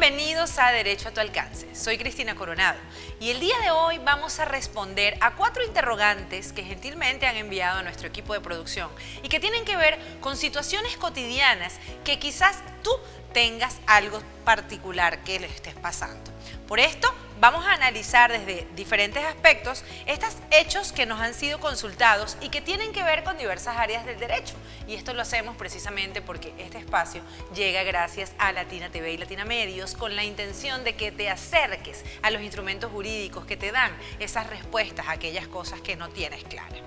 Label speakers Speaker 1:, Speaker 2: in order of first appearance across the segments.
Speaker 1: Bienvenidos a Derecho a tu Alcance. Soy Cristina Coronado y el día de hoy vamos a responder a 4 interrogantes que gentilmente han enviado a nuestro equipo de producción y que tienen que ver con situaciones cotidianas que quizás tú tengas algo particular que le estés pasando. Por esto vamos a analizar desde diferentes aspectos estos hechos que nos han sido consultados y que tienen que ver con diversas áreas del derecho. Y esto lo hacemos precisamente porque este espacio llega gracias a Latina TV y Latina Medios con la intención de que te acerques a los instrumentos jurídicos que te dan esas respuestas a aquellas cosas que no tienes claras.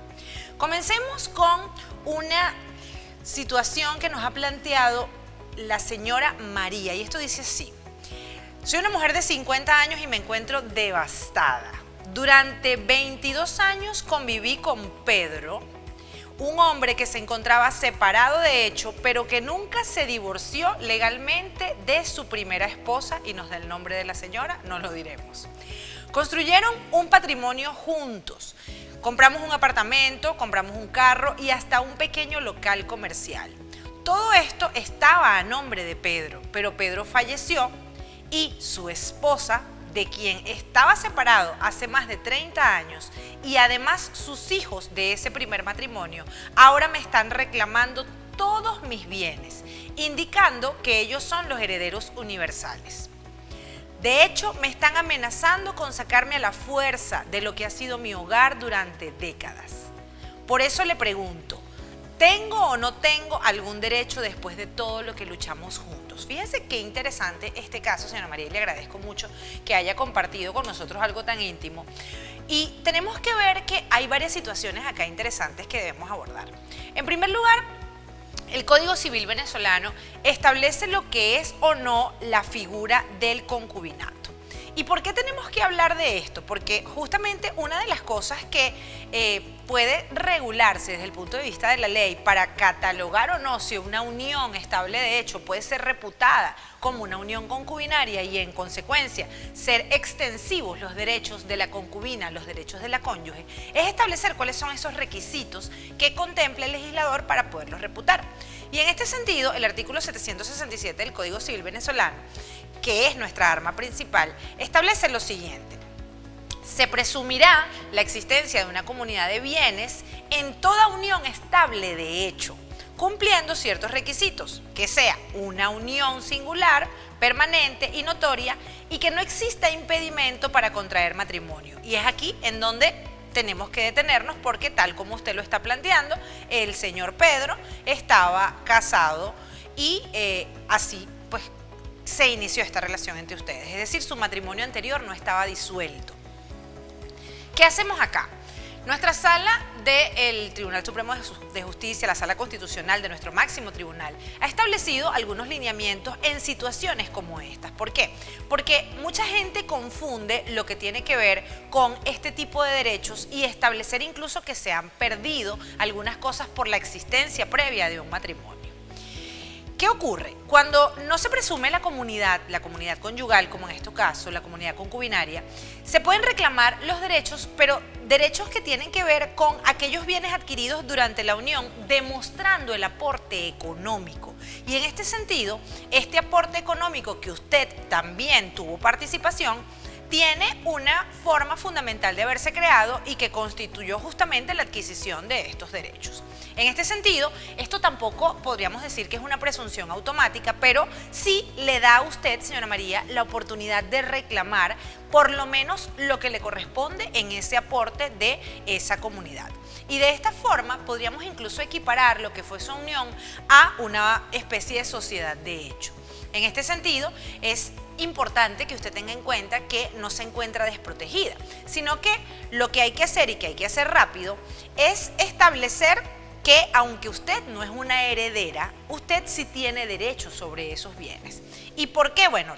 Speaker 1: Comencemos con una situación que nos ha planteado la señora María y esto dice así: soy una mujer de 50 años y me encuentro devastada. Durante 22 años conviví con Pedro, un hombre que se encontraba separado de hecho, pero que nunca se divorció legalmente de su primera esposa, y nos da el nombre de la señora, no lo diremos. Construyeron un patrimonio juntos. Compramos un apartamento, compramos un carro y hasta un pequeño local comercial. Todo esto estaba a nombre de Pedro, pero Pedro falleció y su esposa, de quien estaba separado hace más de 30 años, y además sus hijos de ese primer matrimonio, ahora me están reclamando todos mis bienes, indicando que ellos son los herederos universales. De hecho, me están amenazando con sacarme a la fuerza de lo que ha sido mi hogar durante décadas. Por eso le pregunto, ¿tengo o no tengo algún derecho después de todo lo que luchamos juntos? Fíjense qué interesante este caso, señora María, y le agradezco mucho que haya compartido con nosotros algo tan íntimo. Y tenemos que ver que hay varias situaciones acá interesantes que debemos abordar. En primer lugar, el Código Civil venezolano establece lo que es o no la figura del concubinato. ¿Y por qué tenemos que hablar de esto? Porque justamente una de las cosas que puede regularse desde el punto de vista de la ley para catalogar o no si una unión estable de hecho puede ser reputada como una unión concubinaria y en consecuencia ser extensivos los derechos de la concubina, los derechos de la cónyuge, es establecer cuáles son esos requisitos que contempla el legislador para poderlos reputar. Y en este sentido, el artículo 767 del Código Civil venezolano, que es nuestra arma principal, establece lo siguiente: se presumirá la existencia de una comunidad de bienes en toda unión estable de hecho, cumpliendo ciertos requisitos, que sea una unión singular, permanente y notoria, y que no exista impedimento para contraer matrimonio. Y es aquí en donde tenemos que detenernos porque, tal como usted lo está planteando, el señor Pedro estaba casado y así pues se inició esta relación entre ustedes, es decir, su matrimonio anterior no estaba disuelto. ¿Qué hacemos acá? Nuestra sala del Tribunal Supremo de Justicia, la sala constitucional de nuestro máximo tribunal, ha establecido algunos lineamientos en situaciones como estas. ¿Por qué? Porque mucha gente confunde lo que tiene que ver con este tipo de derechos y establecer incluso que se han perdido algunas cosas por la existencia previa de un matrimonio. ¿Qué ocurre? Cuando no se presume la comunidad conyugal, como en este caso, la comunidad concubinaria, se pueden reclamar los derechos, pero derechos que tienen que ver con aquellos bienes adquiridos durante la unión, demostrando el aporte económico. Y en este sentido, este aporte económico que usted también tuvo participación, tiene una forma fundamental de haberse creado y que constituyó justamente la adquisición de estos derechos. En este sentido, esto tampoco podríamos decir que es una presunción automática, pero sí le da a usted, señora María, la oportunidad de reclamar por lo menos lo que le corresponde en ese aporte de esa comunidad. Y de esta forma podríamos incluso equiparar lo que fue su unión a una especie de sociedad de hecho. En este sentido, es importante que usted tenga en cuenta que no se encuentra desprotegida, sino que lo que hay que hacer y que hay que hacer rápido es establecer que aunque usted no es una heredera, usted sí tiene derecho sobre esos bienes. ¿Y por qué? Bueno,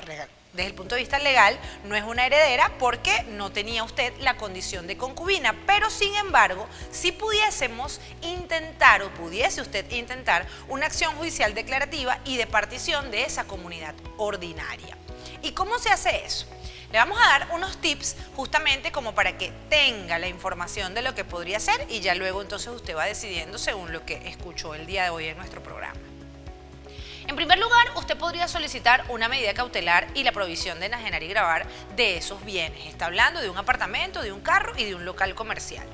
Speaker 1: desde el punto de vista legal no es una heredera porque no tenía usted la condición de concubina, pero sin embargo, si pudiésemos intentar o pudiese usted intentar una acción judicial declarativa y de partición de esa comunidad ordinaria. ¿Y cómo se hace eso? Le vamos a dar unos tips justamente como para que tenga la información de lo que podría ser y ya luego entonces usted va decidiendo según lo que escuchó el día de hoy en nuestro programa. En primer lugar, usted podría solicitar una medida cautelar y la provisión de enajenar y gravar de esos bienes. Está hablando de un apartamento, de un carro y de un local comercial.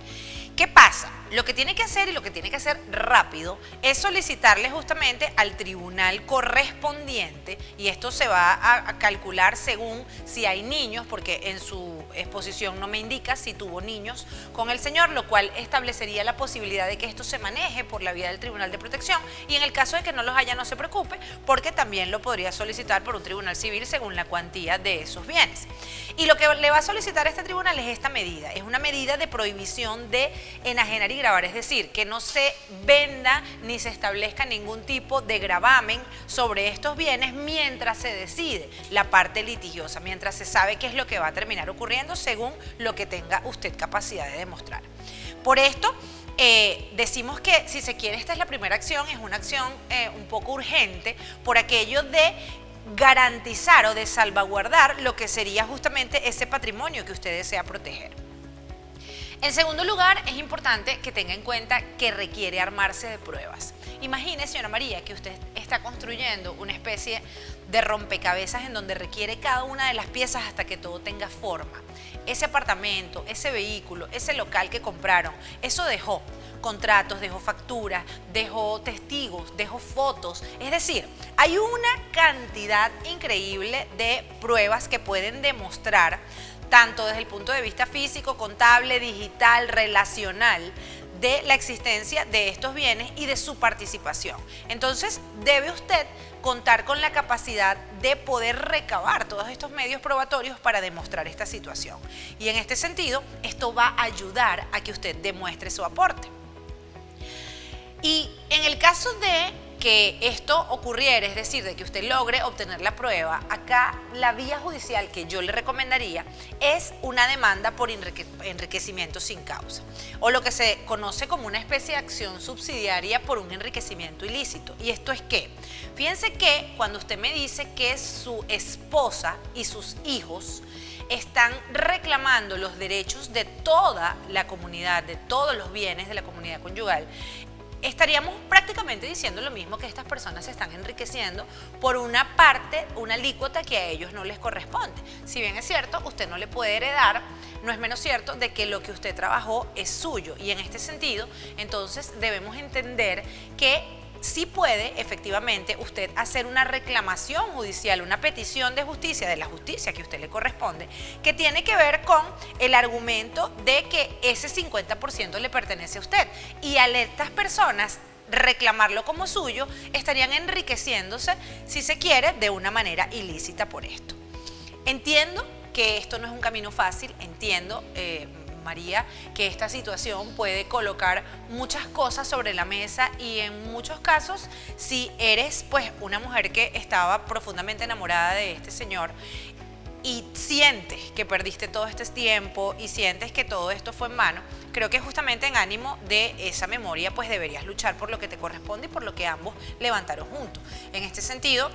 Speaker 1: ¿Qué pasa? Lo que tiene que hacer, y lo que tiene que hacer rápido, es solicitarle justamente al tribunal correspondiente, y esto se va a calcular según si hay niños, porque en su exposición no me indica si tuvo niños con el señor, lo cual establecería la posibilidad de que esto se maneje por la vía del Tribunal de Protección, y en el caso de que no los haya, no se preocupe, porque también lo podría solicitar por un tribunal civil según la cuantía de esos bienes. Y lo que le va a solicitar a este tribunal es esta medida, es una medida de prohibición de enajenar y gravar, es decir, que no se venda ni se establezca ningún tipo de gravamen sobre estos bienes mientras se decide la parte litigiosa, mientras se sabe qué es lo que va a terminar ocurriendo según lo que tenga usted capacidad de demostrar. Por esto, decimos que si se quiere esta es la primera acción, es una acción un poco urgente por aquello de garantizar o de salvaguardar lo que sería justamente ese patrimonio que usted desea proteger. En segundo lugar, es importante que tenga en cuenta que requiere armarse de pruebas. Imagine, señora María, que usted está construyendo una especie de rompecabezas en donde requiere cada una de las piezas hasta que todo tenga forma. Ese apartamento, ese vehículo, ese local que compraron, eso dejó contratos, dejó facturas, dejó testigos, dejó fotos. Es decir, hay una cantidad increíble de pruebas que pueden demostrar tanto desde el punto de vista físico, contable, digital, relacional, de la existencia de estos bienes y de su participación. Entonces, debe usted contar con la capacidad de poder recabar todos estos medios probatorios para demostrar esta situación. Y en este sentido, esto va a ayudar a que usted demuestre su aporte. Y en el caso de que esto ocurriera, es decir, de que usted logre obtener la prueba, acá la vía judicial que yo le recomendaría es una demanda por enriquecimiento sin causa, o lo que se conoce como una especie de acción subsidiaria por un enriquecimiento ilícito. ¿Y esto es qué? Fíjense que cuando usted me dice que su esposa y sus hijos están reclamando los derechos de toda la comunidad, de todos los bienes de la comunidad conyugal, estaríamos prácticamente diciendo lo mismo, que estas personas se están enriqueciendo por una parte, una alícuota que a ellos no les corresponde. Si bien es cierto, usted no le puede heredar, no es menos cierto de que lo que usted trabajó es suyo. Y en este sentido, entonces debemos entender que sí puede efectivamente usted hacer una reclamación judicial, una petición de justicia, de la justicia que a usted le corresponde, que tiene que ver con el argumento de que ese 50% le pertenece a usted. Y a estas personas reclamarlo como suyo, estarían enriqueciéndose, si se quiere, de una manera ilícita por esto. Entiendo que esto no es un camino fácil, entiendo, María, que esta situación puede colocar muchas cosas sobre la mesa, y en muchos casos, si eres pues una mujer que estaba profundamente enamorada de este señor y sientes que perdiste todo este tiempo y sientes que todo esto fue en vano, creo que justamente en ánimo de esa memoria pues deberías luchar por lo que te corresponde y por lo que ambos levantaron juntos. En este sentido,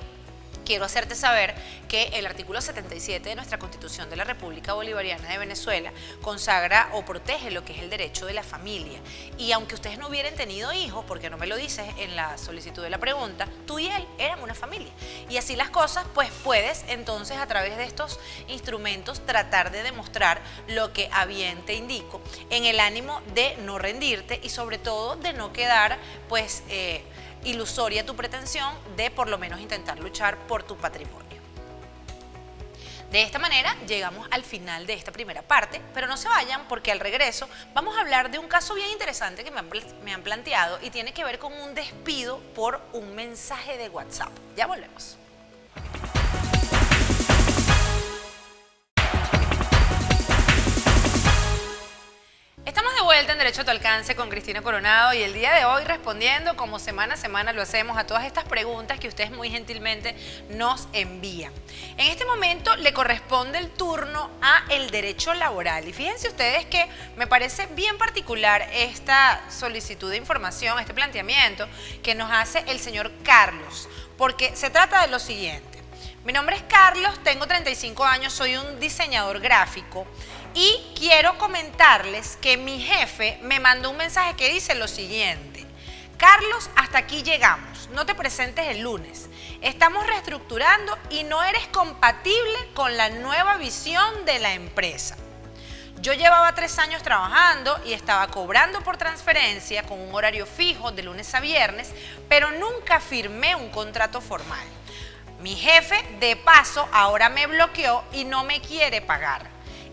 Speaker 1: quiero hacerte saber que el artículo 77 de nuestra Constitución de la República Bolivariana de Venezuela consagra o protege lo que es el derecho de la familia. Y aunque ustedes no hubieran tenido hijos, porque no me lo dices en la solicitud de la pregunta, tú y él eran una familia. Y así las cosas, pues puedes entonces a través de estos instrumentos tratar de demostrar lo que a bien te indico, en el ánimo de no rendirte y sobre todo de no quedar pues ilusoria tu pretensión de por lo menos intentar luchar por tu patrimonio. De esta manera llegamos al final de esta primera parte, pero no se vayan porque al regreso vamos a hablar de un caso bien interesante que me han planteado y tiene que ver con un despido por un mensaje de WhatsApp. Ya volvemos. Estamos de vuelta en Derecho a tu Alcance con Cristina Coronado, y el día de hoy respondiendo, como semana a semana lo hacemos, a todas estas preguntas que ustedes muy gentilmente nos envían. En este momento le corresponde el turno a el derecho laboral, y fíjense ustedes que me parece bien particular esta solicitud de información, este planteamiento que nos hace el señor Carlos, porque se trata de lo siguiente. Mi nombre es Carlos, tengo 35 años, soy un diseñador gráfico y quiero comentarles que mi jefe me mandó un mensaje que dice lo siguiente: Carlos, hasta aquí llegamos, no te presentes el lunes. estamos reestructurando y no eres compatible con la nueva visión de la empresa. Yo llevaba 3 años trabajando y estaba cobrando por transferencia con un horario fijo de lunes a viernes, pero nunca firmé un contrato formal. Mi jefe, de paso, ahora me bloqueó y no me quiere pagar.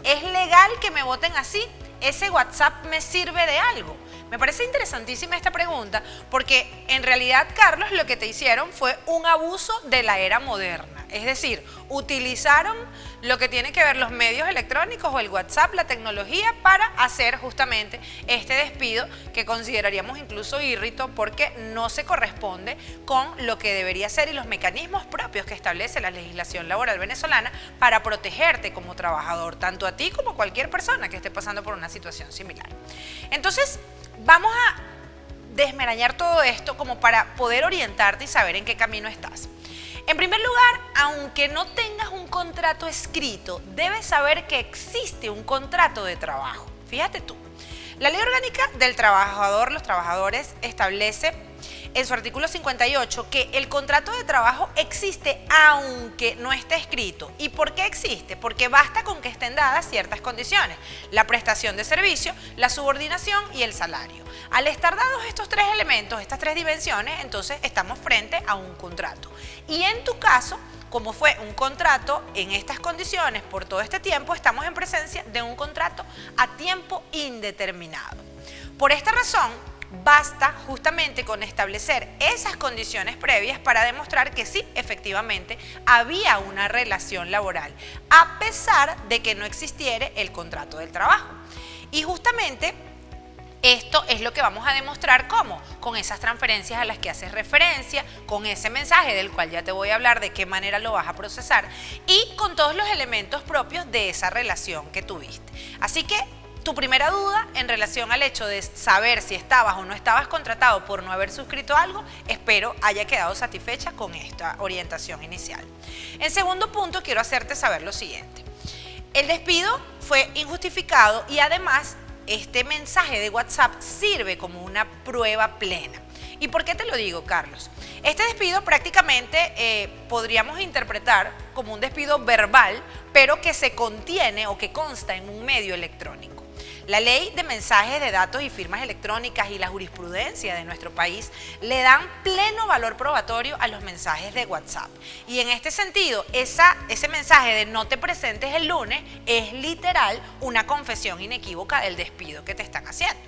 Speaker 1: ¿Es legal que me voten así? ¿Ese WhatsApp me sirve de algo? Me parece interesantísima esta pregunta porque en realidad, Carlos, lo que te hicieron fue un abuso de la era moderna. Es decir, utilizaron lo que tiene que ver los medios electrónicos o el WhatsApp, la tecnología, para hacer justamente este despido que consideraríamos incluso írrito porque no se corresponde con lo que debería ser y los mecanismos propios que establece la legislación laboral venezolana para protegerte como trabajador, tanto a ti como a cualquier persona que esté pasando por una situación similar. Entonces, vamos a desmarañar todo esto como para poder orientarte y saber en qué camino estás. En primer lugar, aunque no tengas un contrato escrito, debes saber que existe un contrato de trabajo. Fíjate tú, la Ley Orgánica del Trabajador, los trabajadores, establece en su artículo 58 que el contrato de trabajo existe aunque no esté escrito. ¿Y por qué existe? Porque basta con que estén dadas ciertas condiciones: la prestación de servicio, la subordinación y el salario. Al estar dados estos 3 elementos, estas 3 dimensiones, entonces estamos frente a un contrato. Y en tu caso, como fue un contrato en estas condiciones por todo este tiempo, estamos en presencia de un contrato a tiempo indeterminado. Por esta razón, basta justamente con establecer esas condiciones previas para demostrar que sí, efectivamente, había una relación laboral, a pesar de que no existiera el contrato del trabajo. Y justamente esto es lo que vamos a demostrar ¿cómo? Con esas transferencias a las que haces referencia, con ese mensaje del cual ya te voy a hablar de qué manera lo vas a procesar y con todos los elementos propios de esa relación que tuviste. Así que tu primera duda en relación al hecho de saber si estabas o no estabas contratado por no haber suscrito algo, espero haya quedado satisfecha con esta orientación inicial. En segundo punto, quiero hacerte saber lo siguiente. El despido fue injustificado y además este mensaje de WhatsApp sirve como una prueba plena. ¿Y por qué te lo digo, Carlos? Este despido prácticamente podríamos interpretar como un despido verbal, pero que se contiene o que consta en un medio electrónico. La ley de mensajes de datos y firmas electrónicas y la jurisprudencia de nuestro país le dan pleno valor probatorio a los mensajes de WhatsApp. Y en este sentido, ese mensaje de no te presentes el lunes es literal una confesión inequívoca del despido que te están haciendo.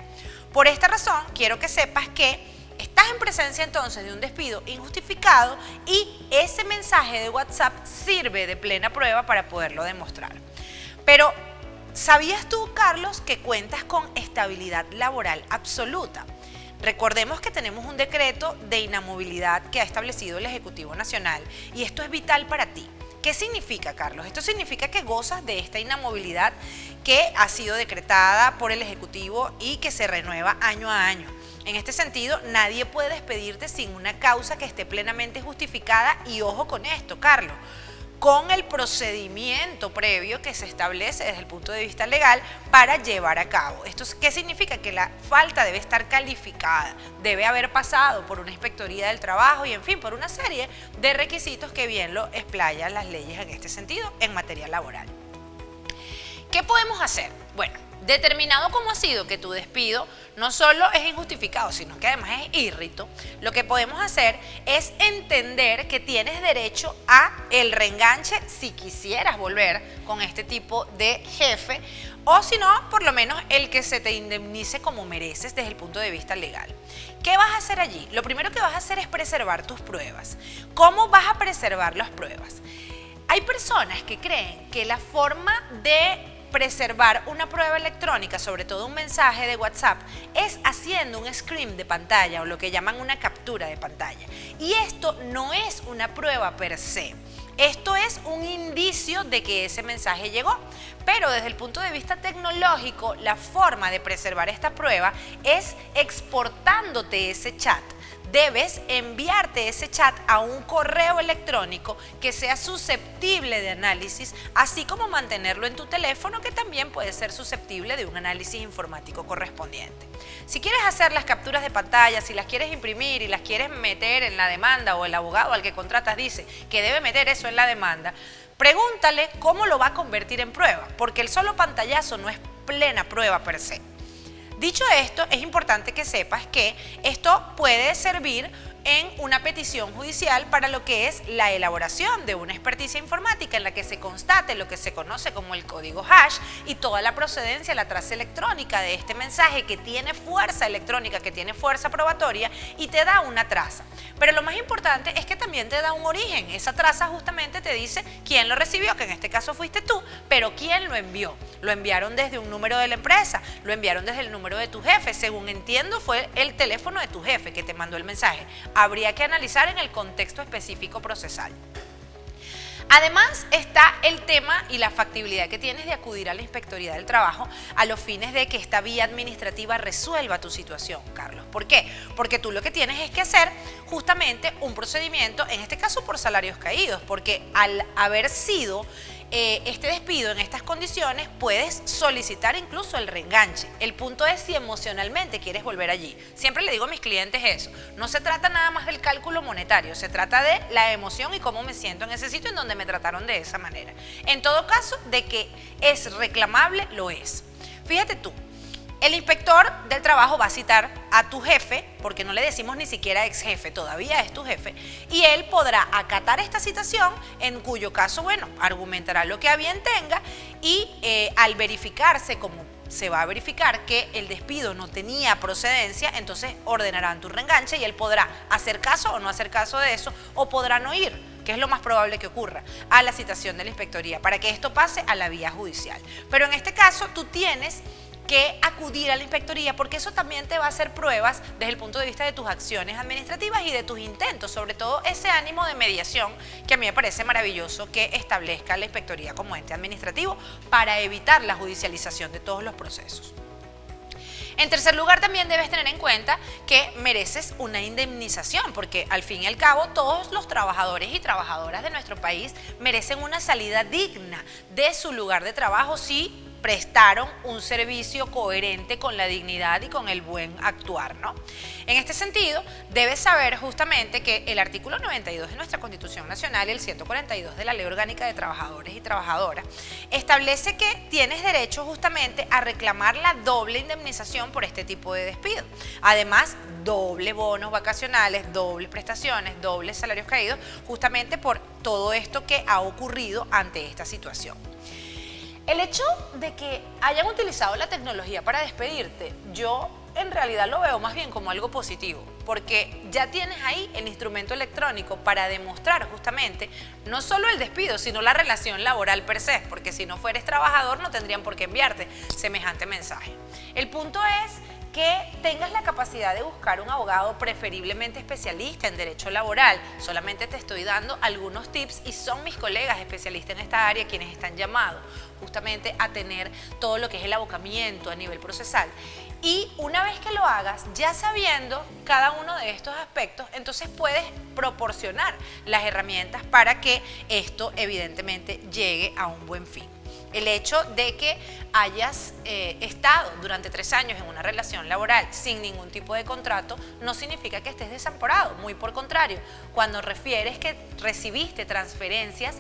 Speaker 1: Por esta razón, quiero que sepas que estás en presencia entonces de un despido injustificado y ese mensaje de WhatsApp sirve de plena prueba para poderlo demostrar. Pero ¿sabías tú, Carlos, que cuentas con estabilidad laboral absoluta? Recordemos que tenemos un decreto de inamovilidad que ha establecido el Ejecutivo Nacional y esto es vital para ti. ¿Qué significa, Carlos? Esto significa que gozas de esta inamovilidad que ha sido decretada por el Ejecutivo y que se renueva año a año. En este sentido, nadie puede despedirte sin una causa que esté plenamente justificada y ojo con esto, Carlos, con el procedimiento previo que se establece desde el punto de vista legal para llevar a cabo. ¿Esto qué significa? Que la falta debe estar calificada, debe haber pasado por una inspectoría del trabajo y en fin, por una serie de requisitos que bien lo explayan las leyes en este sentido en materia laboral. ¿Qué podemos hacer? Bueno, determinado como ha sido que tu despido no solo es injustificado, sino que además es írrito, lo que podemos hacer es entender que tienes derecho a el reenganche si quisieras volver con este tipo de jefe o si no, por lo menos el que se te indemnice como mereces desde el punto de vista legal. ¿Qué vas a hacer allí? Lo primero que vas a hacer es preservar tus pruebas. ¿Cómo vas a preservar las pruebas? Hay personas que creen que la forma de preservar una prueba electrónica, sobre todo un mensaje de WhatsApp, es haciendo un screen de pantalla o lo que llaman una captura de pantalla. Y esto no es una prueba per se. Esto es un indicio de que ese mensaje llegó, pero desde el punto de vista tecnológico, la forma de preservar esta prueba es exportándote ese chat debes enviarte ese chat a un correo electrónico que sea susceptible de análisis, así como mantenerlo en tu teléfono, que también puede ser susceptible de un análisis informático correspondiente. Si quieres hacer las capturas de pantalla, si las quieres imprimir y las quieres meter en la demanda, o el abogado al que contratas dice que debe meter eso en la demanda, pregúntale cómo lo va a convertir en prueba, porque el solo pantallazo no es plena prueba per se. Dicho esto, es importante que sepas que esto puede servir en una petición judicial para lo que es la elaboración de una experticia informática en la que se constate lo que se conoce como el código hash y toda la procedencia, la traza electrónica de este mensaje que tiene fuerza electrónica, que tiene fuerza probatoria y te da una traza. Pero lo más importante es que también te da un origen. Esa traza justamente te dice quién lo recibió, que en este caso fuiste tú, pero quién lo envió. Lo enviaron desde un número de la empresa, lo enviaron desde el número de tu jefe. Según entiendo, fue el teléfono de tu jefe que te mandó el mensaje. Habría que analizar en el contexto específico procesal. Además está el tema y la factibilidad que tienes de acudir a la Inspectoría del Trabajo a los fines de que esta vía administrativa resuelva tu situación, Carlos. ¿Por qué? Porque tú lo que tienes es que hacer justamente un procedimiento, en este caso por salarios caídos, porque al haber sido este despido en estas condiciones, puedes solicitar incluso el reenganche. El punto es si emocionalmente quieres volver allí. Siempre le digo a mis clientes eso. No se trata nada más del cálculo monetario, se trata de la emoción y cómo me siento en ese sitio en donde me trataron de esa manera. En todo caso, de que es reclamable, lo es. Fíjate tú. El inspector del trabajo va a citar a tu jefe, porque no le decimos ni siquiera ex jefe, todavía es tu jefe, y él podrá acatar esta citación, en cuyo caso, bueno, argumentará lo que a bien tenga y al verificarse, como se va a verificar que el despido no tenía procedencia, entonces ordenarán tu reenganche y él podrá hacer caso o no hacer caso de eso, o podrá no ir, que es lo más probable que ocurra, a la citación de la inspectoría, para que esto pase a la vía judicial. Pero en este caso tú tienes que acudir a la inspectoría, porque eso también te va a hacer pruebas desde el punto de vista de tus acciones administrativas y de tus intentos, sobre todo ese ánimo de mediación que a mí me parece maravilloso que establezca la inspectoría como ente administrativo para evitar la judicialización de todos los procesos. En tercer lugar, también debes tener en cuenta que mereces una indemnización, porque al fin y al cabo todos los trabajadores y trabajadoras de nuestro país merecen una salida digna de su lugar de trabajo si prestaron un servicio coherente con la dignidad y con el buen actuar, ¿no? En este sentido, debes saber justamente que el artículo 92 de nuestra Constitución Nacional y el 142 de la Ley Orgánica de Trabajadores y Trabajadoras establece que tienes derecho justamente a reclamar la doble indemnización por este tipo de despido. Además, doble bonos vacacionales, dobles prestaciones, dobles salarios caídos, justamente por todo esto que ha ocurrido ante esta situación. El hecho de que hayan utilizado la tecnología para despedirte, yo en realidad lo veo más bien como algo positivo, porque ya tienes ahí el instrumento electrónico para demostrar justamente no solo el despido, sino la relación laboral per se, porque si no fueres trabajador no tendrían por qué enviarte semejante mensaje. El punto es que tengas la capacidad de buscar un abogado preferiblemente especialista en derecho laboral. Solamente te estoy dando algunos tips y son mis colegas especialistas en esta área quienes están llamados justamente a tener todo lo que es el abocamiento a nivel procesal. Y una vez que lo hagas, ya sabiendo cada uno de estos aspectos, entonces puedes proporcionar las herramientas para que esto evidentemente llegue a un buen fin. El hecho de que hayas estado durante 3 años en una relación laboral sin ningún tipo de contrato no significa que estés desamparado, muy por contrario. Cuando refieres que recibiste transferencias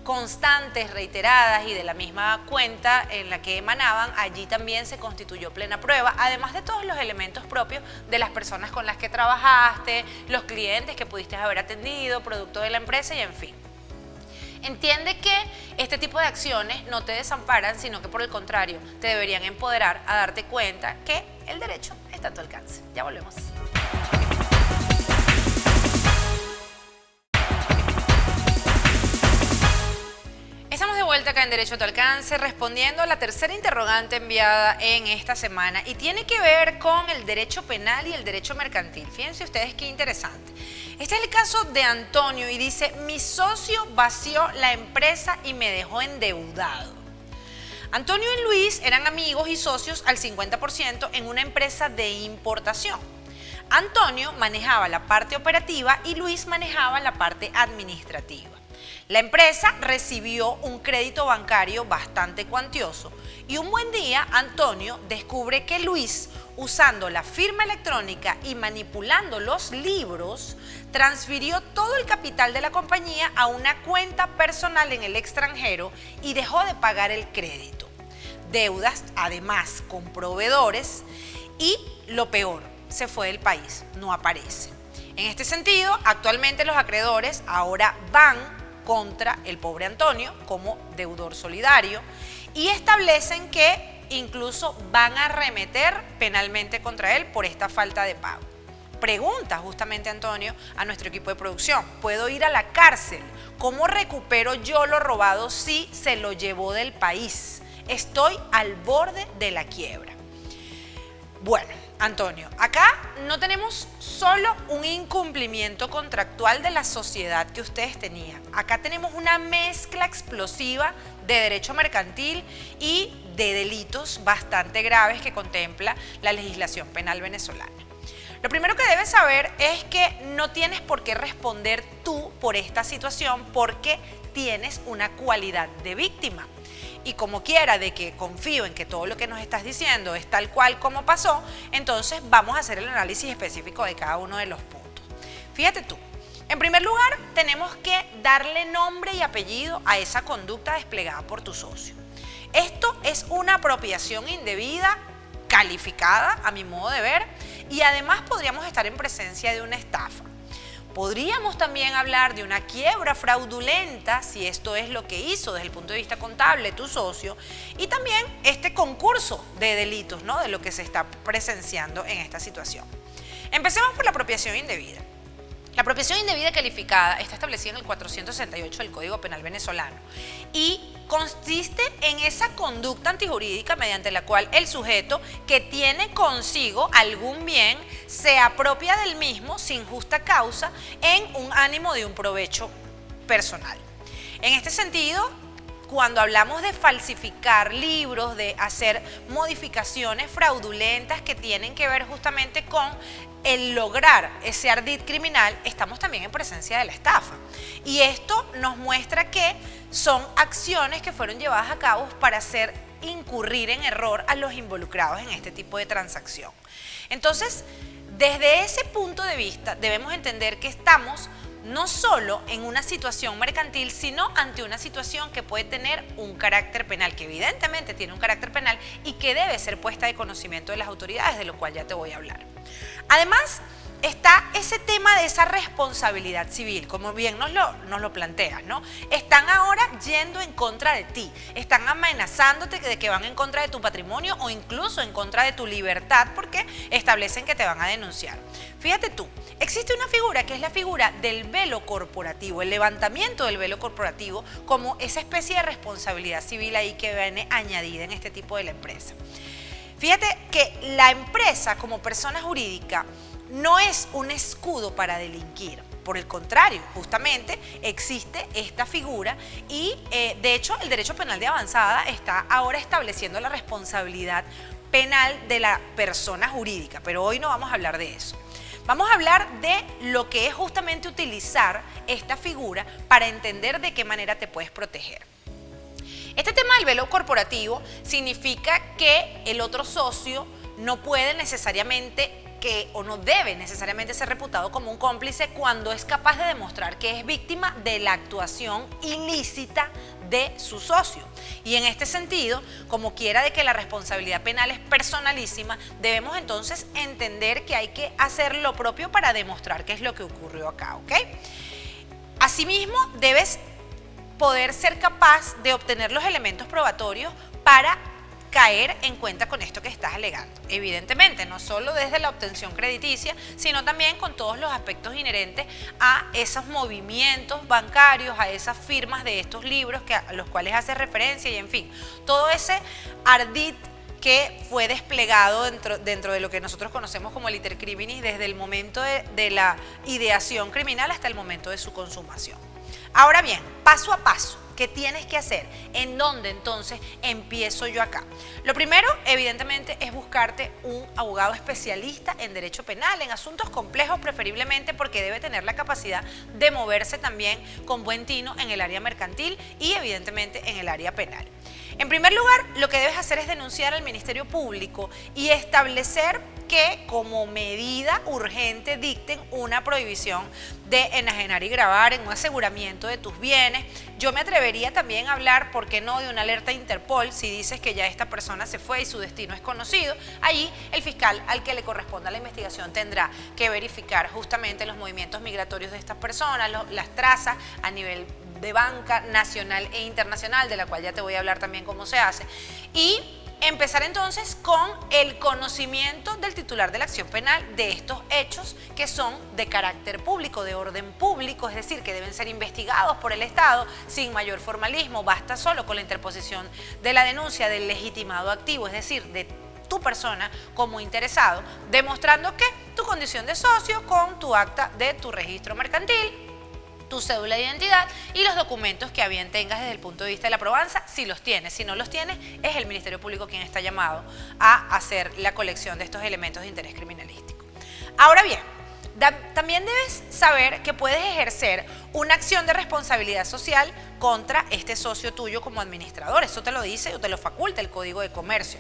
Speaker 1: constantes, reiteradas y de la misma cuenta en la que emanaban, allí también se constituyó plena prueba, además de todos los elementos propios de las personas con las que trabajaste, los clientes que pudiste haber atendido, producto de la empresa y en fin. Entiende que este tipo de acciones no te desamparan, sino que por el contrario, te deberían empoderar a darte cuenta que el derecho está a tu alcance. Ya volvemos. Estamos de vuelta acá en Derecho a tu Alcance respondiendo a la tercera interrogante enviada en esta semana y tiene que ver con el derecho penal y el derecho mercantil. Fíjense ustedes qué interesante. Este es el caso de Antonio y dice: mi socio vació la empresa y me dejó endeudado. Antonio y Luis eran amigos y socios al 50% en una empresa de importación. Antonio manejaba la parte operativa y Luis manejaba la parte administrativa. La empresa recibió un crédito bancario bastante cuantioso y un buen día Antonio descubre que Luis, usando la firma electrónica y manipulando los libros, transfirió todo el capital de la compañía a una cuenta personal en el extranjero y dejó de pagar el crédito. Deudas, además, con proveedores y, lo peor, se fue del país, no aparece. En este sentido, actualmente los acreedores ahora van contra el pobre Antonio como deudor solidario y establecen que incluso van a arremeter penalmente contra él por esta falta de pago. Pregunta justamente Antonio a nuestro equipo de producción: ¿puedo ir a la cárcel? ¿Cómo recupero yo lo robado si se lo llevó del país? Estoy al borde de la quiebra. Bueno, Antonio, acá no tenemos solo un incumplimiento contractual de la sociedad que ustedes tenían. Acá tenemos una mezcla explosiva de derecho mercantil y de delitos bastante graves que contempla la legislación penal venezolana. Lo primero que debes saber es que no tienes por qué responder tú por esta situación porque tienes una cualidad de víctima. Y como quiera de que confío en que todo lo que nos estás diciendo es tal cual como pasó, entonces vamos a hacer el análisis específico de cada uno de los puntos. Fíjate tú, en primer lugar tenemos que darle nombre y apellido a esa conducta desplegada por tu socio. Esto es una apropiación indebida calificada, a mi modo de ver, y además podríamos estar en presencia de una estafa. Podríamos también hablar de una quiebra fraudulenta, si esto es lo que hizo desde el punto de vista contable tu socio, y también este concurso de delitos, ¿no?, de lo que se está presenciando en esta situación. Empecemos por la apropiación indebida. La apropiación indebida calificada está establecida en el 468 del Código Penal venezolano y consiste en esa conducta antijurídica mediante la cual el sujeto que tiene consigo algún bien se apropia del mismo sin justa causa en un ánimo de un provecho personal. En este sentido, cuando hablamos de falsificar libros, de hacer modificaciones fraudulentas que tienen que ver justamente con el lograr ese ardid criminal, estamos también en presencia de la estafa. Y esto nos muestra que son acciones que fueron llevadas a cabo para hacer incurrir en error a los involucrados en este tipo de transacción. Entonces, desde ese punto de vista, debemos entender que estamos no solo en una situación mercantil, sino ante una situación que puede tener un carácter penal, que evidentemente tiene un carácter penal y que debe ser puesta de conocimiento de las autoridades, de lo cual ya te voy a hablar. Además, está ese tema de esa responsabilidad civil, como bien nos lo planteas, ¿no? Están ahora yendo en contra de ti, están amenazándote de que van en contra de tu patrimonio o incluso en contra de tu libertad porque establecen que te van a denunciar. Fíjate tú, existe una figura que es la figura del velo corporativo, el levantamiento del velo corporativo como esa especie de responsabilidad civil ahí que viene añadida en este tipo de la empresa. Fíjate que la empresa como persona jurídica no es un escudo para delinquir. Por el contrario, justamente existe esta figura y de hecho el derecho penal de avanzada está ahora estableciendo la responsabilidad penal de la persona jurídica, pero hoy no vamos a hablar de eso. Vamos a hablar de lo que es justamente utilizar esta figura para entender de qué manera te puedes proteger. Este tema del velo corporativo significa que el otro socio no puede necesariamente o no debe necesariamente ser reputado como un cómplice cuando es capaz de demostrar que es víctima de la actuación ilícita de su socio. Y en este sentido, como quiera de que la responsabilidad penal es personalísima, debemos entonces entender que hay que hacer lo propio para demostrar qué es lo que ocurrió acá, ¿ok? Asimismo, debes poder ser capaz de obtener los elementos probatorios para caer en cuenta con esto que estás alegando. Evidentemente, no solo desde la obtención crediticia, sino también con todos los aspectos inherentes a esos movimientos bancarios, a esas firmas de estos libros a los cuales hace referencia y en fin, todo ese ardid que fue desplegado dentro de lo que nosotros conocemos como el iter criminis desde el momento de la ideación criminal hasta el momento de su consumación. Ahora bien, paso a paso, ¿Qué tienes que hacer? ¿En dónde entonces empiezo yo acá? Lo primero, evidentemente, es buscarte un abogado especialista en derecho penal, en asuntos complejos preferiblemente, porque debe tener la capacidad de moverse también con buen tino en el área mercantil y evidentemente en el área penal. En primer lugar, lo que debes hacer es denunciar al Ministerio Público y establecer que como medida urgente dicten una prohibición de enajenar y gravar en un aseguramiento de tus bienes. Yo me atrevería también a hablar, ¿por qué no?, de una alerta a Interpol si dices que ya esta persona se fue y su destino es conocido. Allí el fiscal al que le corresponda la investigación tendrá que verificar justamente los movimientos migratorios de estas personas, las trazas a nivel de banca nacional e internacional, de la cual ya te voy a hablar también cómo se hace, y empezar entonces con el conocimiento del titular de la acción penal de estos hechos que son de carácter público, de orden público, es decir, que deben ser investigados por el Estado sin mayor formalismo. Basta solo con la interposición de la denuncia del legitimado activo, es decir, de tu persona como interesado, demostrando que tu condición de socio con tu acta de tu registro mercantil, tu cédula de identidad y los documentos que a bien tengas desde el punto de vista de la probanza, si los tienes. Si no los tienes, es el Ministerio Público quien está llamado a hacer la colección de estos elementos de interés criminalístico. Ahora bien, también debes saber que puedes ejercer una acción de responsabilidad social contra este socio tuyo como administrador. Eso te lo dice o te lo faculta el Código de Comercio.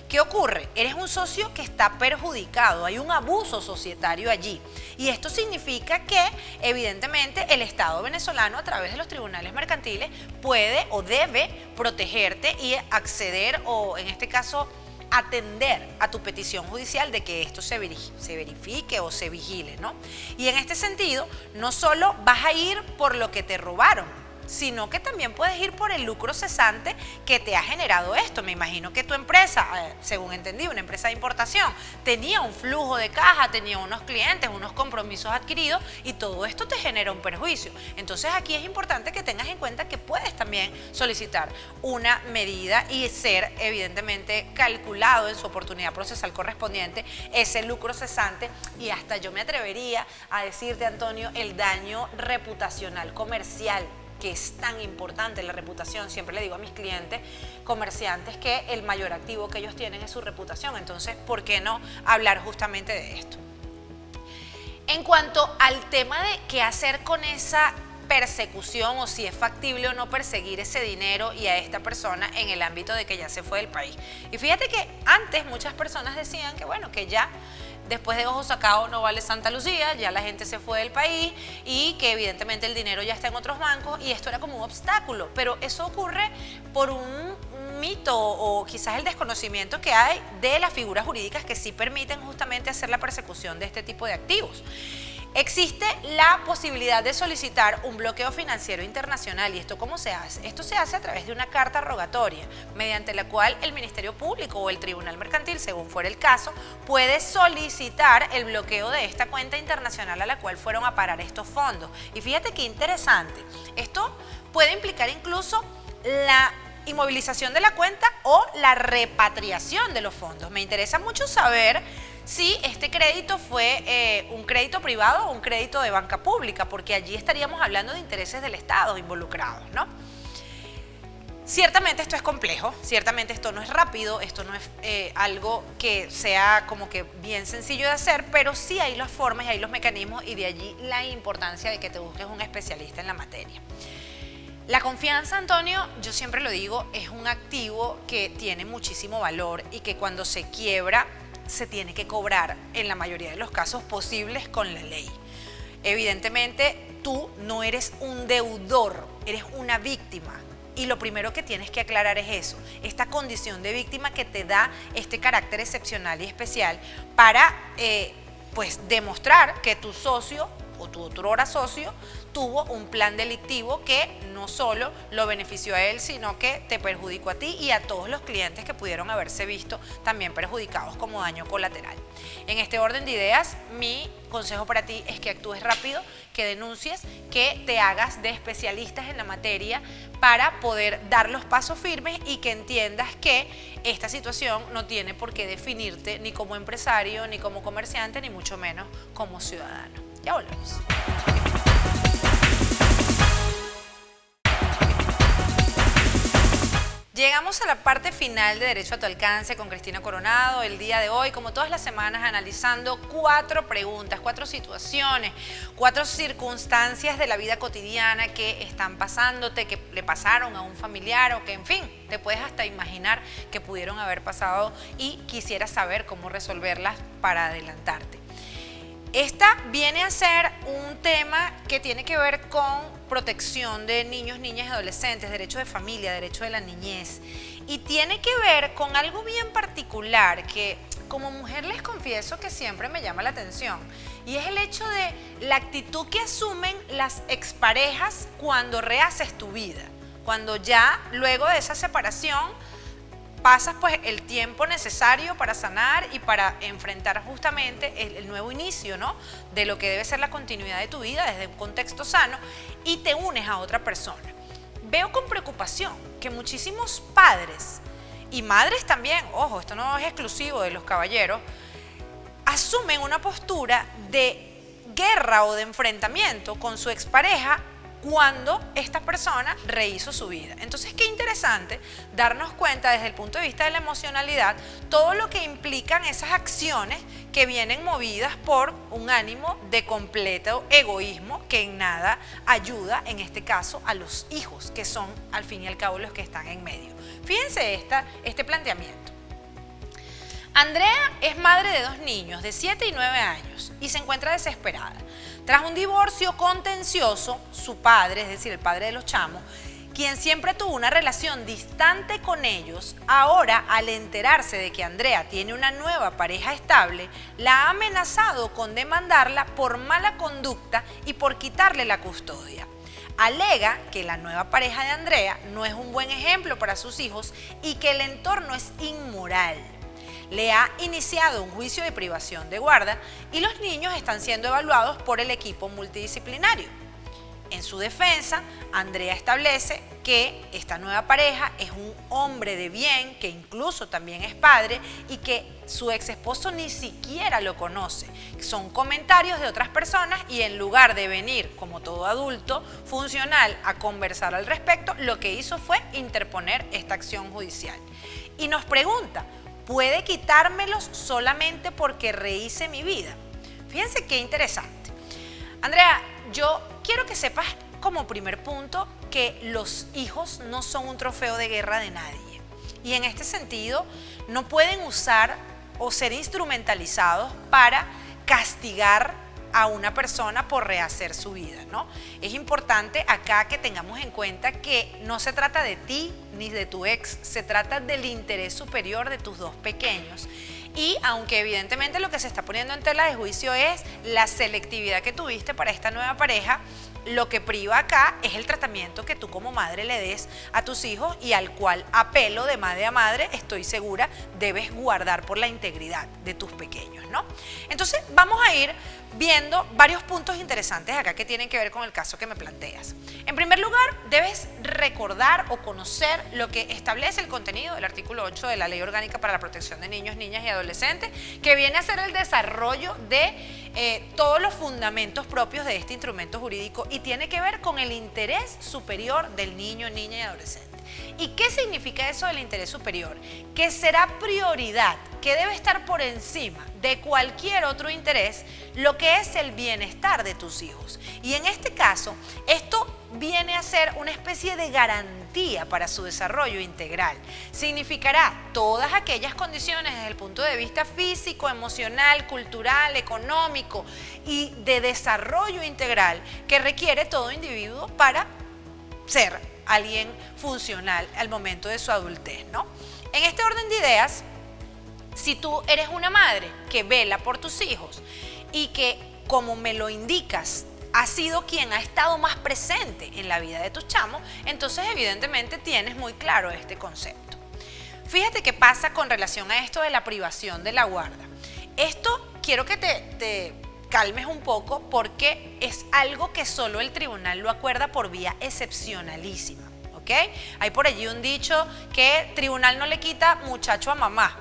Speaker 1: ¿Qué ocurre? Eres un socio que está perjudicado, hay un abuso societario allí. Y esto significa que, evidentemente, el Estado venezolano, a través de los tribunales mercantiles, puede o debe protegerte y acceder, o en este caso, atender a tu petición judicial de que esto se verifique o se vigile, ¿no? Y en este sentido, no solo vas a ir por lo que te robaron, sino que también puedes ir por el lucro cesante que te ha generado esto. Me imagino que tu empresa, según entendí, una empresa de importación, tenía un flujo de caja, tenía unos clientes, unos compromisos adquiridos y todo esto te genera un perjuicio. Entonces aquí es importante que tengas en cuenta que puedes también solicitar una medida y ser evidentemente calculado en su oportunidad procesal correspondiente ese lucro cesante, y hasta yo me atrevería a decirte, Antonio, el daño reputacional comercial, que es tan importante la reputación. Siempre le digo a mis clientes comerciantes que el mayor activo que ellos tienen es su reputación. Entonces, ¿por qué no hablar justamente de esto? En cuanto al tema de qué hacer con esa persecución o si es factible o no perseguir ese dinero y a esta persona en el ámbito de que ya se fue del país. Y fíjate que antes muchas personas decían que bueno, que ya después de ojo sacado no vale Santa Lucía, ya la gente se fue del país y que evidentemente el dinero ya está en otros bancos y esto era como un obstáculo, pero eso ocurre por un mito o quizás el desconocimiento que hay de las figuras jurídicas que sí permiten justamente hacer la persecución de este tipo de activos. Existe la posibilidad de solicitar un bloqueo financiero internacional. ¿Y esto cómo se hace? Esto se hace a través de una carta rogatoria, mediante la cual el Ministerio Público o el Tribunal Mercantil, según fuera el caso, puede solicitar el bloqueo de esta cuenta internacional a la cual fueron a parar estos fondos. Y fíjate qué interesante, esto puede implicar incluso la inmovilización de la cuenta o la repatriación de los fondos. Me interesa mucho saber si este crédito fue un crédito privado o un crédito de banca pública, porque allí estaríamos hablando de intereses del Estado involucrados, ¿no? Ciertamente esto es complejo, ciertamente esto no es rápido, esto no es algo que sea como que bien sencillo de hacer, pero sí hay las formas y hay los mecanismos, y de allí la importancia de que te busques un especialista en la materia. La confianza, Antonio, yo siempre lo digo, es un activo que tiene muchísimo valor y que cuando se quiebra se tiene que cobrar en la mayoría de los casos posibles con la ley. Evidentemente, tú no eres un deudor, eres una víctima. Y lo primero que tienes que aclarar es eso, esta condición de víctima que te da este carácter excepcional y especial para pues demostrar que tu socio o tu otrora socio tuvo un plan delictivo que no solo lo benefició a él, sino que te perjudicó a ti y a todos los clientes que pudieron haberse visto también perjudicados como daño colateral. En este orden de ideas, mi consejo para ti es que actúes rápido, que denuncies, que te hagas de especialistas en la materia para poder dar los pasos firmes y que entiendas que esta situación no tiene por qué definirte ni como empresario, ni como comerciante, ni mucho menos como ciudadano. Ya volvemos. Llegamos a la parte final de Derecho a tu Alcance con Cristina Coronado. El día de hoy, como todas las semanas, analizando 4 preguntas, 4 situaciones, 4 circunstancias de la vida cotidiana que están pasándote, que le pasaron a un familiar o que, en fin, te puedes hasta imaginar que pudieron haber pasado y quisieras saber cómo resolverlas para adelantarte. Esta viene a ser un tema que tiene que ver con protección de niños, niñas y adolescentes, derecho de familia, derecho de la niñez. Y tiene que ver con algo bien particular que como mujer les confieso que siempre me llama la atención. Y es el hecho de la actitud que asumen las exparejas cuando rehaces tu vida. Cuando ya luego de esa separación pasas pues el tiempo necesario para sanar y para enfrentar justamente el nuevo inicio, ¿no?, de lo que debe ser la continuidad de tu vida desde un contexto sano y te unes a otra persona. Veo con preocupación que muchísimos padres y madres también, ojo, esto no es exclusivo de los caballeros, asumen una postura de guerra o de enfrentamiento con su expareja cuando esta persona rehizo su vida. Entonces, qué interesante darnos cuenta desde el punto de vista de la emocionalidad todo lo que implican esas acciones que vienen movidas por un ánimo de completo egoísmo que en nada ayuda, en este caso, a los hijos, que son al fin y al cabo los que están en medio. Fíjense este planteamiento. Andrea es madre de 2 niños de 7 y 9 años y se encuentra desesperada. Tras un divorcio contencioso, su padre, es decir, el padre de los chamos, quien siempre tuvo una relación distante con ellos, ahora al enterarse de que Andrea tiene una nueva pareja estable, la ha amenazado con demandarla por mala conducta y por quitarle la custodia. Alega que la nueva pareja de Andrea no es un buen ejemplo para sus hijos y que el entorno es inmoral. Le ha iniciado un juicio de privación de guarda y los niños están siendo evaluados por el equipo multidisciplinario. En su defensa, Andrea establece que esta nueva pareja es un hombre de bien, que incluso también es padre y que su ex esposo ni siquiera lo conoce. Son comentarios de otras personas y en lugar de venir como todo adulto funcional a conversar al respecto, lo que hizo fue interponer esta acción judicial. Y nos pregunta, ¿puede quitármelos solamente porque rehice mi vida? Fíjense qué interesante. Andrea, yo quiero que sepas como primer punto que los hijos no son un trofeo de guerra de nadie. Y en este sentido, no pueden usar o ser instrumentalizados para castigar a una persona por rehacer su vida, ¿no? Es importante acá que tengamos en cuenta que no se trata de ti ni de tu ex, se trata del interés superior de tus 2 pequeños. Y aunque evidentemente lo que se está poniendo en tela de juicio es la selectividad que tuviste para esta nueva pareja, lo que priva acá es el tratamiento que tú como madre le des a tus hijos y al cual apelo de madre a madre, estoy segura, debes guardar por la integridad de tus pequeños, ¿no? Entonces vamos a ir viendo varios puntos interesantes acá que tienen que ver con el caso que me planteas. En primer lugar, debes recordar o conocer lo que establece el contenido del artículo 8 de la Ley Orgánica para la Protección de Niños, Niñas y Adolescentes, que viene a ser el desarrollo de todos los fundamentos propios de este instrumento jurídico y tiene que ver con el interés superior del niño, niña y adolescente. ¿Y qué significa eso del interés superior? Que será prioridad, que debe estar por encima de cualquier otro interés, lo que es el bienestar de tus hijos. Y en este caso, esto viene a ser una especie de garantía para su desarrollo integral. Significará todas aquellas condiciones desde el punto de vista físico, emocional, cultural, económico y de desarrollo integral que requiere todo individuo para ser alguien funcional al momento de su adultez, ¿no? En este orden de ideas, si tú eres una madre que vela por tus hijos y que, como me lo indicas, ha sido quien ha estado más presente en la vida de tus chamos, entonces evidentemente tienes muy claro este concepto. Fíjate qué pasa con relación a esto de la privación de la guarda. Esto quiero que te calmes un poco porque es algo que solo el tribunal lo acuerda por vía excepcionalísima, ¿ok? Hay por allí un dicho que tribunal no le quita muchacho a mamá.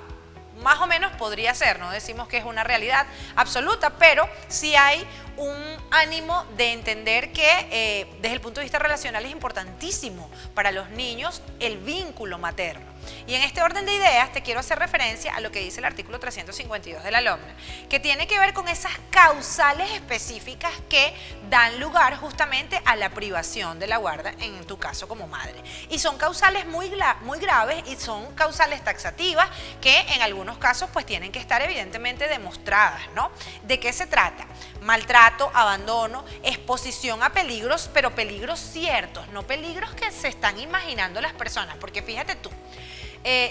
Speaker 1: Más o menos podría ser, no decimos que es una realidad absoluta, pero sí hay un ánimo de entender que desde el punto de vista relacional es importantísimo para los niños el vínculo materno. Y en este orden de ideas te quiero hacer referencia a lo que dice el artículo 352 de la LOMNA, que tiene que ver con esas causales específicas que dan lugar justamente a la privación de la guarda, en tu caso como madre. Y son causales muy graves y son causales taxativas que en algunos casos pues tienen que estar evidentemente demostradas, ¿no? ¿De qué se trata? Maltrato, abandono, exposición a peligros, pero peligros ciertos, no peligros que se están imaginando las personas, porque fíjate tú,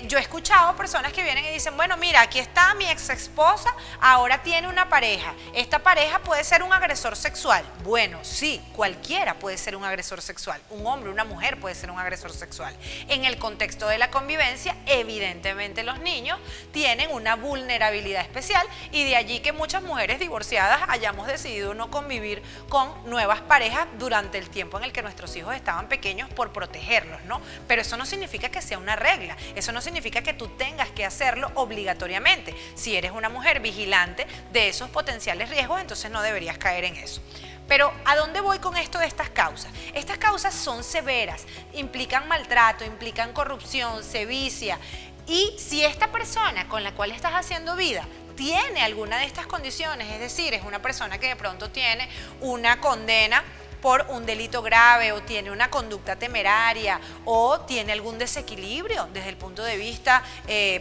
Speaker 1: yo he escuchado personas que vienen y dicen, bueno, mira, aquí está mi ex esposa, ahora tiene una pareja. Esta pareja puede ser un agresor sexual. Bueno, sí, cualquiera puede ser un agresor sexual. Un hombre, una mujer puede ser un agresor sexual. En el contexto de la convivencia, evidentemente los niños tienen una vulnerabilidad especial y de allí que muchas mujeres divorciadas hayamos decidido no convivir con nuevas parejas durante el tiempo en el que nuestros hijos estaban pequeños por protegerlos, ¿no? Pero eso no significa que sea una regla. Eso no significa que tú tengas que hacerlo obligatoriamente. Si eres una mujer vigilante de esos potenciales riesgos, entonces no deberías caer en eso. Pero ¿a dónde voy con esto de estas causas? Estas causas son severas, implican maltrato, implican corrupción, sevicia. Y si esta persona con la cual estás haciendo vida tiene alguna de estas condiciones, es decir, es una persona que de pronto tiene una condena por un delito grave o tiene una conducta temeraria o tiene algún desequilibrio desde el punto de vista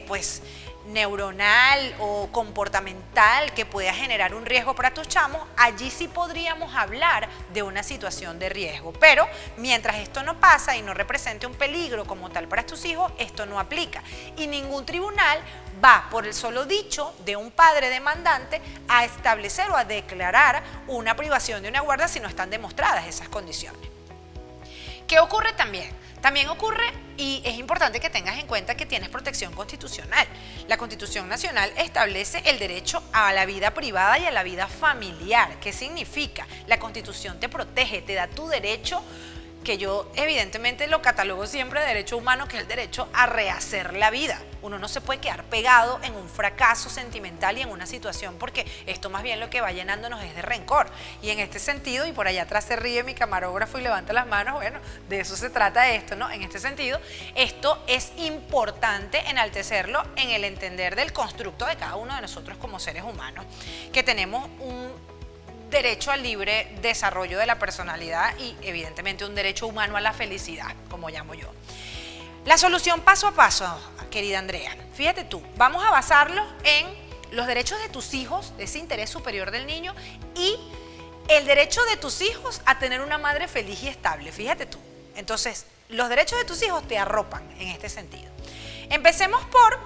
Speaker 1: pues neuronal o comportamental que pueda generar un riesgo para tus chamos, allí sí podríamos hablar de una situación de riesgo. Pero mientras esto no pasa y no represente un peligro como tal para tus hijos, esto no aplica. Y ningún tribunal va por el solo dicho de un padre demandante a establecer o a declarar una privación de una guarda si no están demostradas esas condiciones. ¿Qué ocurre también? También ocurre, y es importante que tengas en cuenta que tienes protección constitucional. La Constitución Nacional establece el derecho a la vida privada y a la vida familiar. ¿Qué significa? La Constitución te protege, te da tu derecho, que yo evidentemente lo catalogo siempre de derecho humano, que es el derecho a rehacer la vida. Uno no se puede quedar pegado en un fracaso sentimental y en una situación, porque esto más bien lo que va llenándonos es de rencor. Y en este sentido, y por allá atrás se ríe mi camarógrafo y levanta las manos, bueno, de eso se trata esto, ¿no? En este sentido, esto es importante enaltecerlo en el entender del constructo de cada uno de nosotros como seres humanos, que tenemos un derecho al libre desarrollo de la personalidad y evidentemente un derecho humano a la felicidad, como llamo yo. La solución paso a paso, querida Andrea, fíjate tú, vamos a basarlo en los derechos de tus hijos, ese interés superior del niño y el derecho de tus hijos a tener una madre feliz y estable, fíjate tú. Entonces, los derechos de tus hijos te arropan en este sentido. Empecemos por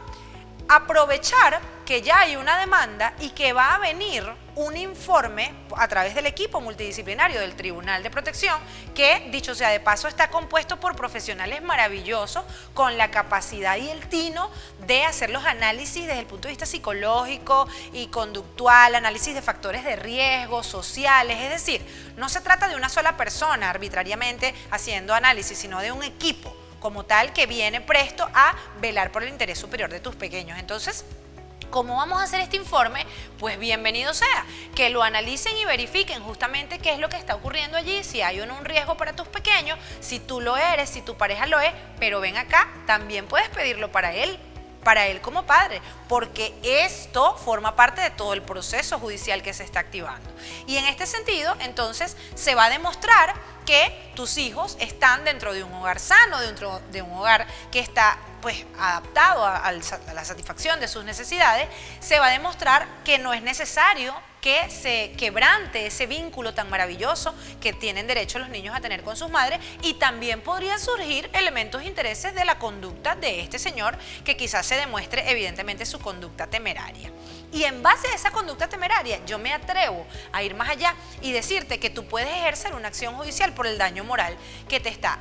Speaker 1: aprovechar que ya hay una demanda y que va a venir un informe a través del equipo multidisciplinario del Tribunal de Protección, que dicho sea de paso está compuesto por profesionales maravillosos con la capacidad y el tino de hacer los análisis desde el punto de vista psicológico y conductual, análisis de factores de riesgo, sociales, es decir, no se trata de una sola persona arbitrariamente haciendo análisis, sino de un equipo como tal que viene presto a velar por el interés superior de tus pequeños. Entonces, ¿cómo vamos a hacer este informe? Pues bienvenido sea, que lo analicen y verifiquen justamente qué es lo que está ocurriendo allí, si hay o no un riesgo para tus pequeños, si tú lo eres, si tu pareja lo es, pero ven acá, también puedes pedirlo para él como padre, porque esto forma parte de todo el proceso judicial que se está activando. Y en este sentido, entonces, se va a demostrar que tus hijos están dentro de un hogar sano, dentro de un hogar que está pues adaptado a la satisfacción de sus necesidades. Se va a demostrar que no es necesario que se quebrante ese vínculo tan maravilloso que tienen derecho los niños a tener con sus madres, y también podrían surgir elementos e intereses de la conducta de este señor, que quizás se demuestre evidentemente su conducta temeraria. Y en base a esa conducta temeraria, yo me atrevo a ir más allá y decirte que tú puedes ejercer una acción judicial por el daño moral que te está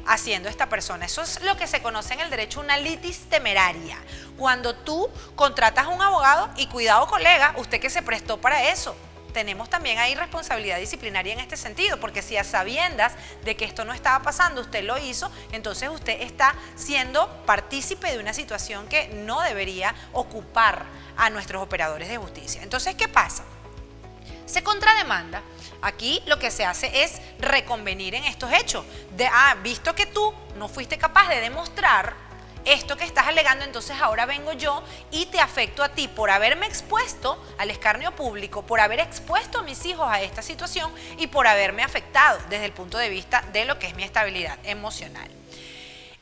Speaker 1: haciendo esta persona. Eso es lo que se conoce en el derecho una litis temeraria. Cuando tú contratas a un abogado, y cuidado colega, usted que se prestó para eso, tenemos también ahí responsabilidad disciplinaria en este sentido, porque si a sabiendas de que esto no estaba pasando, usted lo hizo, entonces usted está siendo partícipe de una situación que no debería ocupar a nuestros operadores de justicia. Entonces, ¿qué pasa? Se contrademanda. Aquí lo que se hace es reconvenir en estos hechos. Visto que tú no fuiste capaz de demostrar esto que estás alegando, entonces ahora vengo yo y te afecto a ti por haberme expuesto al escarnio público, por haber expuesto a mis hijos a esta situación y por haberme afectado desde el punto de vista de lo que es mi estabilidad emocional.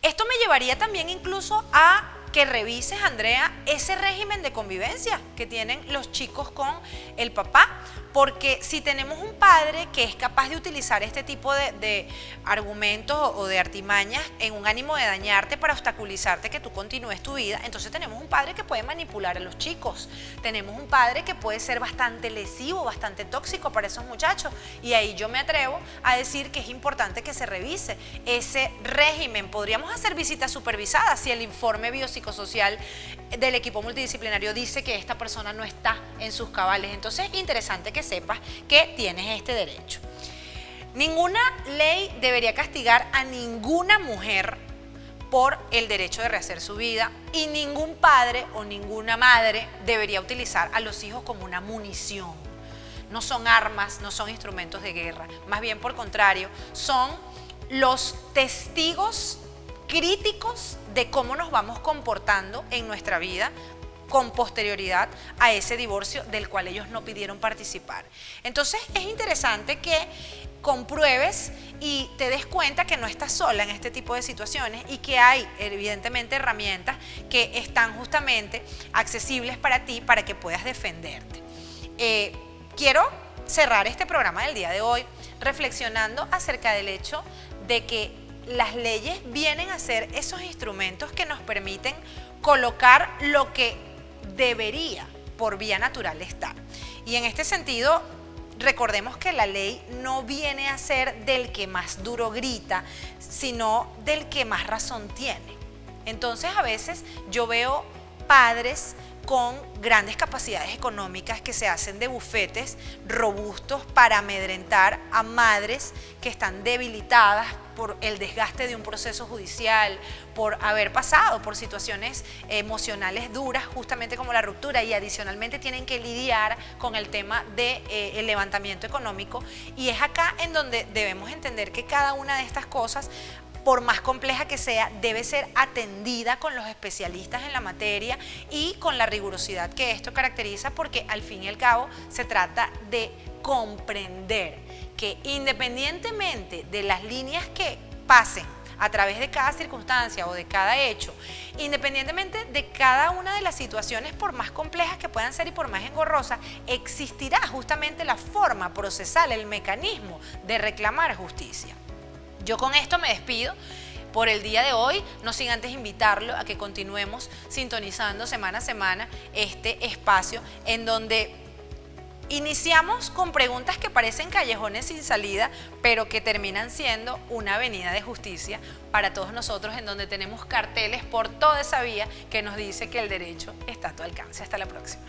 Speaker 1: Esto me llevaría también incluso a que revises, Andrea, ese régimen de convivencia que tienen los chicos con el papá, porque si tenemos un padre que es capaz de utilizar este tipo de argumentos o de artimañas en un ánimo de dañarte para obstaculizarte que tú continúes tu vida, entonces tenemos un padre que puede manipular a los chicos, tenemos un padre que puede ser bastante lesivo, bastante tóxico para esos muchachos, y ahí yo me atrevo a decir que es importante que se revise ese régimen. Podríamos hacer visitas supervisadas si el informe biopsicosocial del equipo multidisciplinario dice que esta persona no está en sus cabales. Entonces es interesante que sepas que tienes este derecho. Ninguna ley debería castigar a ninguna mujer por el derecho de rehacer su vida, y ningún padre o ninguna madre debería utilizar a los hijos como una munición. No son armas, no son instrumentos de guerra, más bien por contrario, son los testigos críticos de cómo nos vamos comportando en nuestra vida con posterioridad a ese divorcio del cual ellos no pidieron participar. Entonces es interesante que compruebes y te des cuenta que no estás sola en este tipo de situaciones y que hay evidentemente herramientas que están justamente accesibles para ti para que puedas defenderte. Quiero cerrar este programa del día de hoy reflexionando acerca del hecho de que las leyes vienen a ser esos instrumentos que nos permiten colocar lo que debería por vía natural estar. Y en este sentido, recordemos que la ley no viene a ser del que más duro grita, sino del que más razón tiene. Entonces, a veces yo veo padres con grandes capacidades económicas que se hacen de bufetes robustos para amedrentar a madres que están debilitadas por el desgaste de un proceso judicial, por haber pasado por situaciones emocionales duras, justamente como la ruptura, y adicionalmente tienen que lidiar con el tema del levantamiento económico. Y es acá en donde debemos entender que cada una de estas cosas, por más compleja que sea, debe ser atendida con los especialistas en la materia y con la rigurosidad que esto caracteriza, porque al fin y al cabo se trata de comprender que independientemente de las líneas que pasen a través de cada circunstancia o de cada hecho, independientemente de cada una de las situaciones, por más complejas que puedan ser y por más engorrosas, existirá justamente la forma procesal, el mecanismo de reclamar justicia. Yo con esto me despido por el día de hoy, no sin antes invitarlo a que continuemos sintonizando semana a semana este espacio en donde iniciamos con preguntas que parecen callejones sin salida, pero que terminan siendo una avenida de justicia para todos nosotros, en donde tenemos carteles por toda esa vía que nos dice que el derecho está a tu alcance. Hasta la próxima.